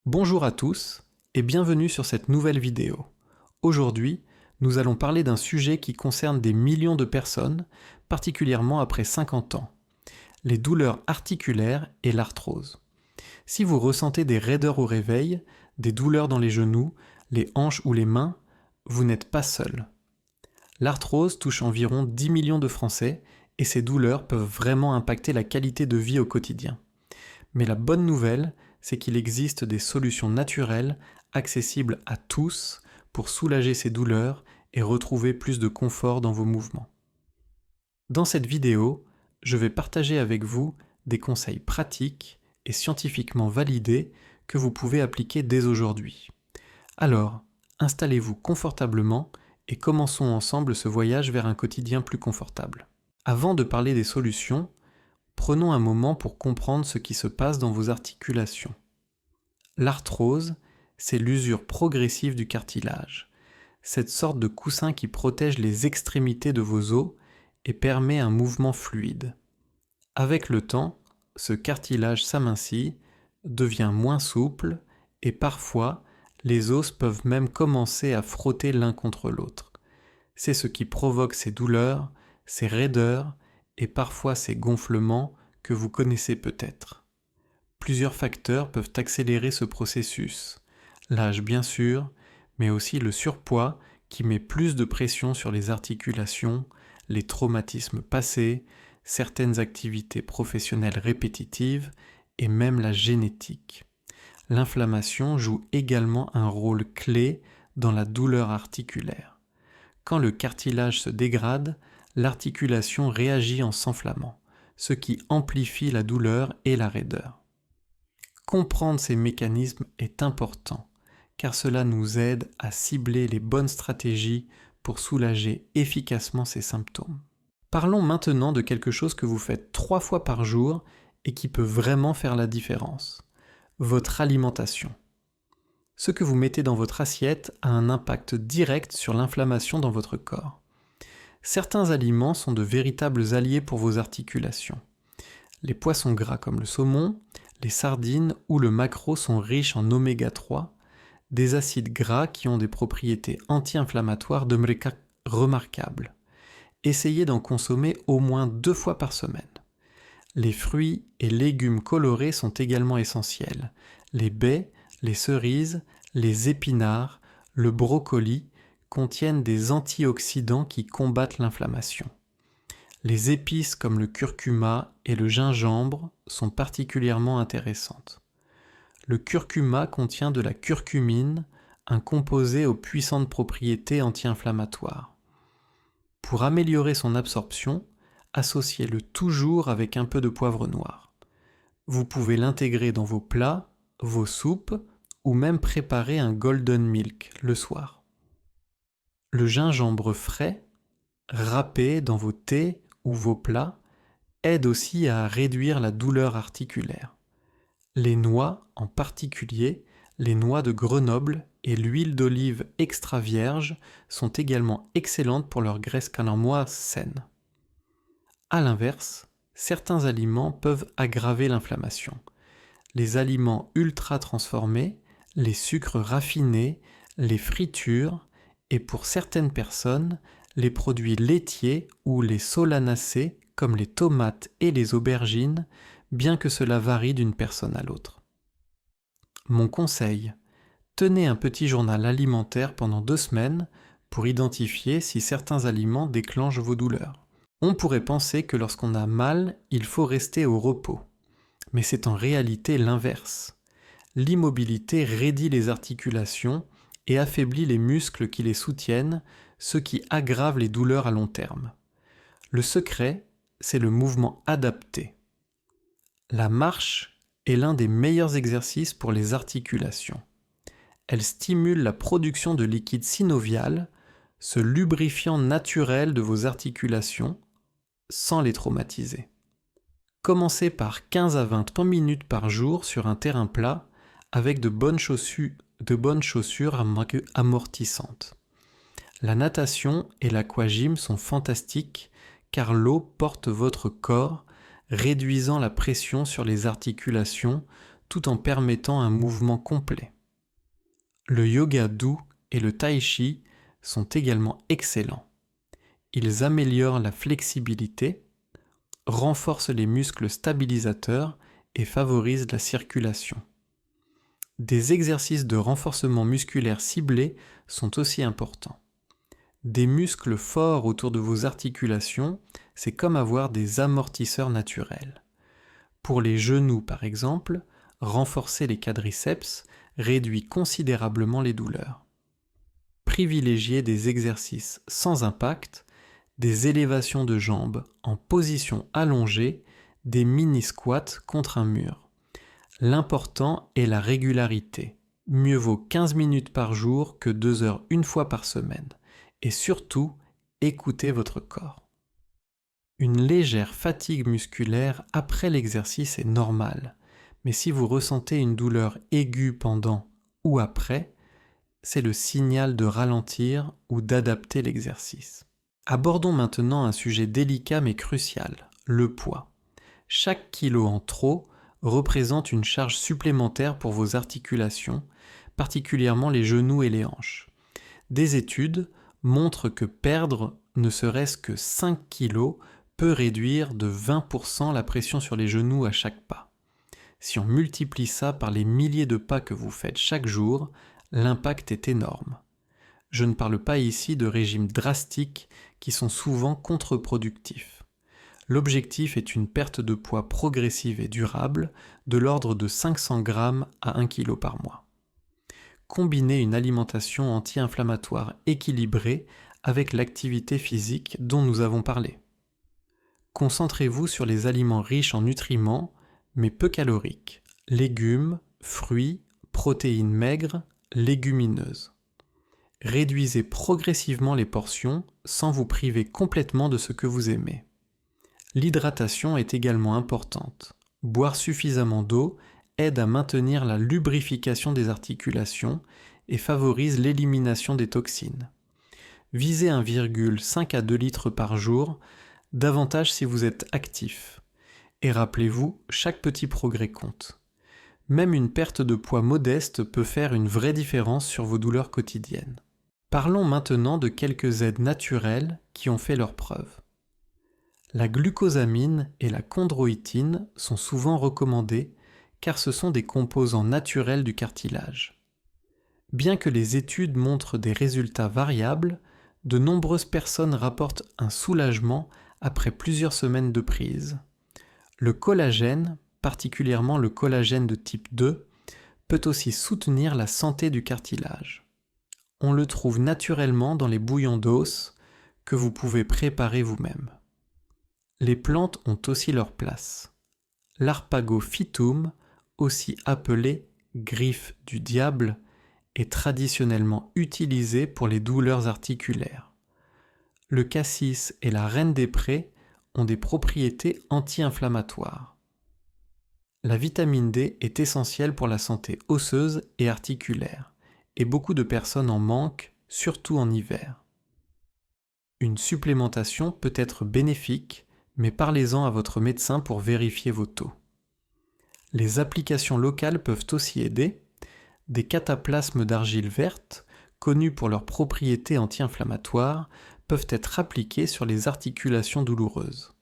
Bonjour à tous et bienvenue sur cette nouvelle vidéo. Aujourd'hui, nous allons parler d'un sujet qui concerne des millions de personnes, particulièrement après 50 ans, les douleurs articulaires et l'arthrose. Si vous ressentez des raideurs au réveil, des douleurs dans les genoux, les hanches ou les mains, vous n'êtes pas seul. L'arthrose touche environ 10 millions de Français et ces douleurs peuvent vraiment impacter la qualité de vie au quotidien. Mais la bonne nouvelle, c'est qu'il existe des solutions naturelles accessibles à tous pour soulager ces douleurs et retrouver plus de confort dans vos mouvements. Dans cette vidéo, je vais partager avec vous des conseils pratiques et scientifiquement validés que vous pouvez appliquer dès aujourd'hui. Alors, installez-vous confortablement et commençons ensemble ce voyage vers un quotidien plus confortable. Avant de parler des solutions, prenons un moment pour comprendre ce qui se passe dans vos articulations. L'arthrose, c'est l'usure progressive du cartilage, cette sorte de coussin qui protège les extrémités de vos os et permet un mouvement fluide. Avec le temps, ce cartilage s'amincit, devient moins souple et parfois, les os peuvent même commencer à frotter l'un contre l'autre. C'est ce qui provoque ces douleurs, ces raideurs et parfois ces gonflements que vous connaissez peut-être. Plusieurs facteurs peuvent accélérer ce processus. L'âge bien sûr, mais aussi le surpoids qui met plus de pression sur les articulations, les traumatismes passés, certaines activités professionnelles répétitives et même la génétique. L'inflammation joue également un rôle clé dans la douleur articulaire. Quand le cartilage se dégrade, l'articulation réagit en s'enflammant, ce qui amplifie la douleur et la raideur. Comprendre ces mécanismes est important, car cela nous aide à cibler les bonnes stratégies pour soulager efficacement ces symptômes. Parlons maintenant de quelque chose que vous faites 3 fois par jour et qui peut vraiment faire la différence. Votre alimentation. Ce que vous mettez dans votre assiette a un impact direct sur l'inflammation dans votre corps. Certains aliments sont de véritables alliés pour vos articulations. Les poissons gras comme le saumon, les sardines ou le maquereau sont riches en oméga 3, des acides gras qui ont des propriétés anti-inflammatoires remarquables. Essayez d'en consommer au moins 2 fois par semaine. Les fruits et légumes colorés sont également essentiels. Les baies, les cerises, les épinards, le brocoli contiennent des antioxydants qui combattent l'inflammation. Les épices comme le curcuma et le gingembre sont particulièrement intéressantes. Le curcuma contient de la curcumine, un composé aux puissantes propriétés anti-inflammatoires. Pour améliorer son absorption, associez-le toujours avec un peu de poivre noir. Vous pouvez l'intégrer dans vos plats, vos soupes ou même préparer un golden milk le soir. Le gingembre frais, râpé dans vos thés ou vos plats, aide aussi à réduire la douleur articulaire. Les noix, en particulier, les noix de Grenoble et l'huile d'olive extra vierge sont également excellentes pour leur graisse canomoise saine. A l'inverse, certains aliments peuvent aggraver l'inflammation. Les aliments ultra transformés, les sucres raffinés, les fritures et pour certaines personnes, les produits laitiers ou les solanacées comme les tomates et les aubergines, bien que cela varie d'une personne à l'autre. Mon conseil, tenez un petit journal alimentaire pendant 2 semaines pour identifier si certains aliments déclenchent vos douleurs. On pourrait penser que lorsqu'on a mal, il faut rester au repos. Mais c'est en réalité l'inverse. L'immobilité raidit les articulations et affaiblit les muscles qui les soutiennent, ce qui aggrave les douleurs à long terme. Le secret, c'est le mouvement adapté. La marche est l'un des meilleurs exercices pour les articulations. Elle stimule la production de liquide synovial, ce lubrifiant naturel de vos articulations, sans les traumatiser. Commencez par 15 à 20 minutes par jour sur un terrain plat avec de bonnes chaussures amortissantes. La natation et l'aquagym sont fantastiques car l'eau porte votre corps, réduisant la pression sur les articulations tout en permettant un mouvement complet. Le yoga doux et le tai chi sont également excellents. Ils améliorent la flexibilité, renforcent les muscles stabilisateurs et favorisent la circulation. Des exercices de renforcement musculaire ciblés sont aussi importants. Des muscles forts autour de vos articulations, c'est comme avoir des amortisseurs naturels. Pour les genoux par exemple, renforcer les quadriceps réduit considérablement les douleurs. Privilégiez des exercices sans impact, des élévations de jambes en position allongée, des mini-squats contre un mur. L'important est la régularité. Mieux vaut 15 minutes par jour que 2 heures une fois par semaine. Et surtout, écoutez votre corps. Une légère fatigue musculaire après l'exercice est normale, mais si vous ressentez une douleur aiguë pendant ou après, c'est le signal de ralentir ou d'adapter l'exercice. Abordons maintenant un sujet délicat mais crucial, le poids. Chaque kilo en trop représente une charge supplémentaire pour vos articulations, particulièrement les genoux et les hanches. Des études montrent que perdre ne serait-ce que 5 kg peut réduire de 20% la pression sur les genoux à chaque pas. Si on multiplie ça par les milliers de pas que vous faites chaque jour, l'impact est énorme. Je ne parle pas ici de régimes drastiques qui sont souvent contre-productifs. L'objectif est une perte de poids progressive et durable de l'ordre de 500 g à 1 kg par mois. Combinez une alimentation anti-inflammatoire équilibrée avec l'activité physique dont nous avons parlé. Concentrez-vous sur les aliments riches en nutriments, mais peu caloriques, légumes, fruits, protéines maigres, légumineuses. Réduisez progressivement les portions sans vous priver complètement de ce que vous aimez. L'hydratation est également importante. Boire suffisamment d'eau aide à maintenir la lubrification des articulations et favorise l'élimination des toxines. Visez 1,5 à 2 litres par jour, davantage si vous êtes actif. Et rappelez-vous, chaque petit progrès compte. Même une perte de poids modeste peut faire une vraie différence sur vos douleurs quotidiennes. Parlons maintenant de quelques aides naturelles qui ont fait leurs preuves. La glucosamine et la chondroïtine sont souvent recommandées car ce sont des composants naturels du cartilage. Bien que les études montrent des résultats variables, de nombreuses personnes rapportent un soulagement après plusieurs semaines de prise. Le collagène, particulièrement le collagène de type 2, peut aussi soutenir la santé du cartilage. On le trouve naturellement dans les bouillons d'os que vous pouvez préparer vous-même. Les plantes ont aussi leur place. L'Arpagophytum, aussi appelé griffe du diable, est traditionnellement utilisé pour les douleurs articulaires. Le cassis et la reine des prés ont des propriétés anti-inflammatoires. La vitamine D est essentielle pour la santé osseuse et articulaire, et beaucoup de personnes en manquent, surtout en hiver. Une supplémentation peut être bénéfique, mais parlez-en à votre médecin pour vérifier vos taux. Les applications locales peuvent aussi aider. Des cataplasmes d'argile verte, connus pour leurs propriétés anti-inflammatoires, peuvent être appliqués sur les articulations douloureuses.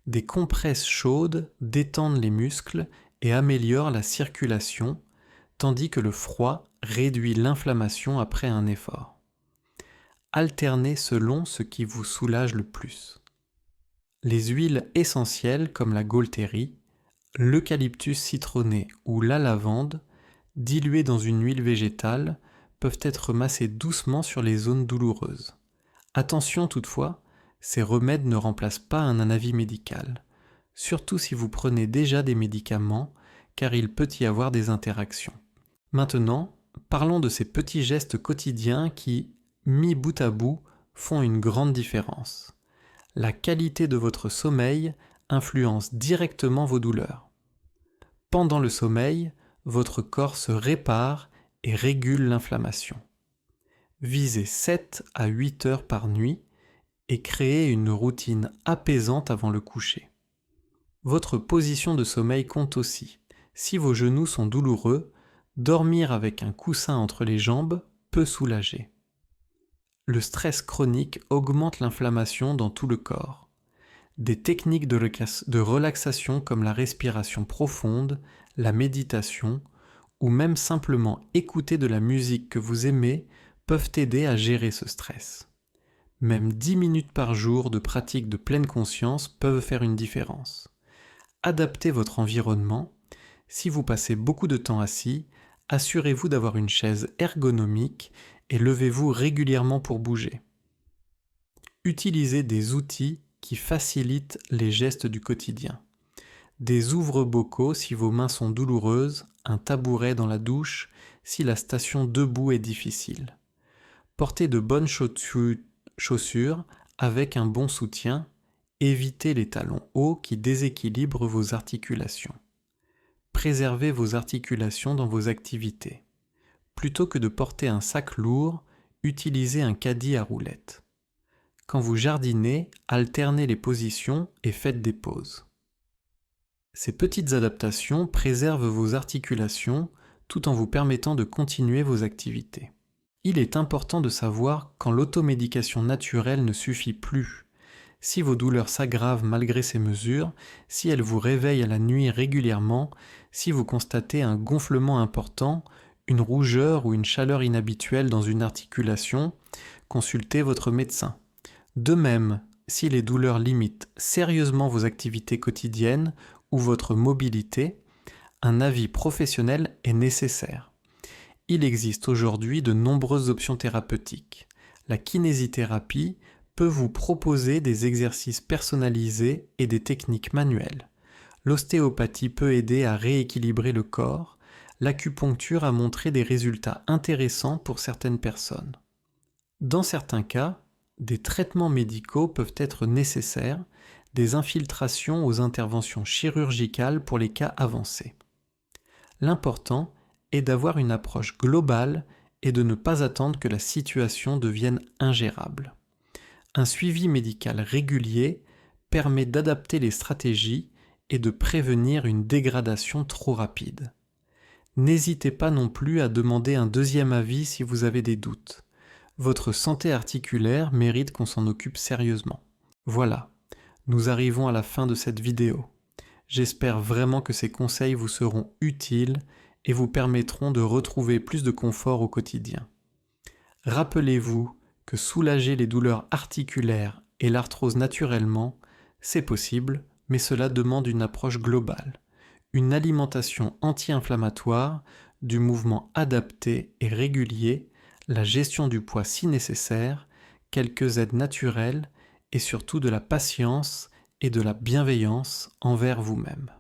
Des compresses chaudes détendent les muscles et améliorent la circulation, tandis que le froid réduit l'inflammation après un effort. Alternez selon ce qui vous soulage le plus. Les huiles essentielles comme la Gaultérie, l'eucalyptus citronné ou la lavande, diluées dans une huile végétale, peuvent être massées doucement sur les zones douloureuses. Attention toutefois, ces remèdes ne remplacent pas un avis médical, surtout si vous prenez déjà des médicaments, car il peut y avoir des interactions. Maintenant, parlons de ces petits gestes quotidiens qui, mis bout à bout, font une grande différence. La qualité de votre sommeil influence directement vos douleurs. Pendant le sommeil, votre corps se répare et régule l'inflammation. Visez 7 à 8 heures par nuit et créez une routine apaisante avant le coucher. Votre position de sommeil compte aussi. Si vos genoux sont douloureux, dormir avec un coussin entre les jambes peut soulager. Le stress chronique augmente l'inflammation dans tout le corps. Des techniques de relaxation comme la respiration profonde, la méditation, ou même simplement écouter de la musique que vous aimez peuvent aider à gérer ce stress. Même 10 minutes par jour de pratique de pleine conscience peuvent faire une différence. Adaptez votre environnement. Si vous passez beaucoup de temps assis, assurez-vous d'avoir une chaise ergonomique et levez-vous régulièrement pour bouger. Utilisez des outils qui facilitent les gestes du quotidien. Des ouvre-bocaux si vos mains sont douloureuses, un tabouret dans la douche si la station debout est difficile. Portez de bonnes chaussures avec un bon soutien. Évitez les talons hauts qui déséquilibrent vos articulations. Préservez vos articulations dans vos activités. Plutôt que de porter un sac lourd, utilisez un caddie à roulettes. Quand vous jardinez, alternez les positions et faites des pauses. Ces petites adaptations préservent vos articulations tout en vous permettant de continuer vos activités. Il est important de savoir quand l'automédication naturelle ne suffit plus. Si vos douleurs s'aggravent malgré ces mesures, si elles vous réveillent à la nuit régulièrement, si vous constatez un gonflement important, une rougeur ou une chaleur inhabituelle dans une articulation, consultez votre médecin. De même, si les douleurs limitent sérieusement vos activités quotidiennes ou votre mobilité, un avis professionnel est nécessaire. Il existe aujourd'hui de nombreuses options thérapeutiques. La kinésithérapie peut vous proposer des exercices personnalisés et des techniques manuelles. L'ostéopathie peut aider à rééquilibrer le corps. L'acupuncture a montré des résultats intéressants pour certaines personnes. Dans certains cas, des traitements médicaux peuvent être nécessaires, des infiltrations aux interventions chirurgicales pour les cas avancés. L'important est d'avoir une approche globale et de ne pas attendre que la situation devienne ingérable. Un suivi médical régulier permet d'adapter les stratégies et de prévenir une dégradation trop rapide. N'hésitez pas non plus à demander un deuxième avis si vous avez des doutes. Votre santé articulaire mérite qu'on s'en occupe sérieusement. Voilà, nous arrivons à la fin de cette vidéo. J'espère vraiment que ces conseils vous seront utiles et vous permettront de retrouver plus de confort au quotidien. Rappelez-vous que soulager les douleurs articulaires et l'arthrose naturellement, c'est possible, mais cela demande une approche globale, une alimentation anti-inflammatoire, du mouvement adapté et régulier, la gestion du poids si nécessaire, quelques aides naturelles et surtout de la patience et de la bienveillance envers vous-même.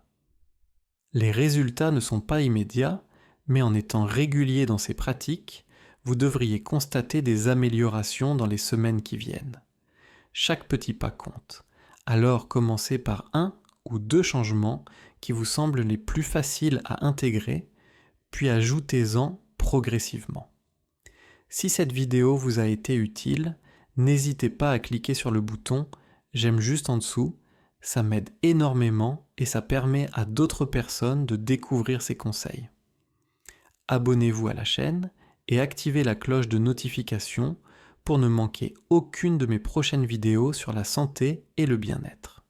Les résultats ne sont pas immédiats, mais en étant régulier dans ces pratiques, vous devriez constater des améliorations dans les semaines qui viennent. Chaque petit pas compte. Alors commencez par 1 ou 2 changements qui vous semblent les plus faciles à intégrer, puis ajoutez-en progressivement. Si cette vidéo vous a été utile, n'hésitez pas à cliquer sur le bouton « J'aime juste en dessous », ça m'aide énormément et ça permet à d'autres personnes de découvrir ces conseils. Abonnez-vous à la chaîne et activez la cloche de notification pour ne manquer aucune de mes prochaines vidéos sur la santé et le bien-être.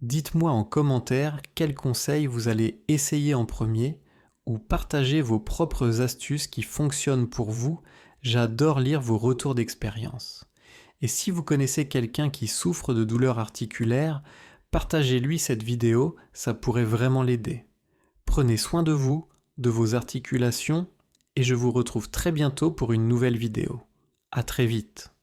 Dites-moi en commentaire quels conseils vous allez essayer en premier ou partagez vos propres astuces qui fonctionnent pour vous. J'adore lire vos retours d'expérience. Et si vous connaissez quelqu'un qui souffre de douleurs articulaires, partagez-lui cette vidéo, ça pourrait vraiment l'aider. Prenez soin de vous, de vos articulations, et je vous retrouve très bientôt pour une nouvelle vidéo. À très vite.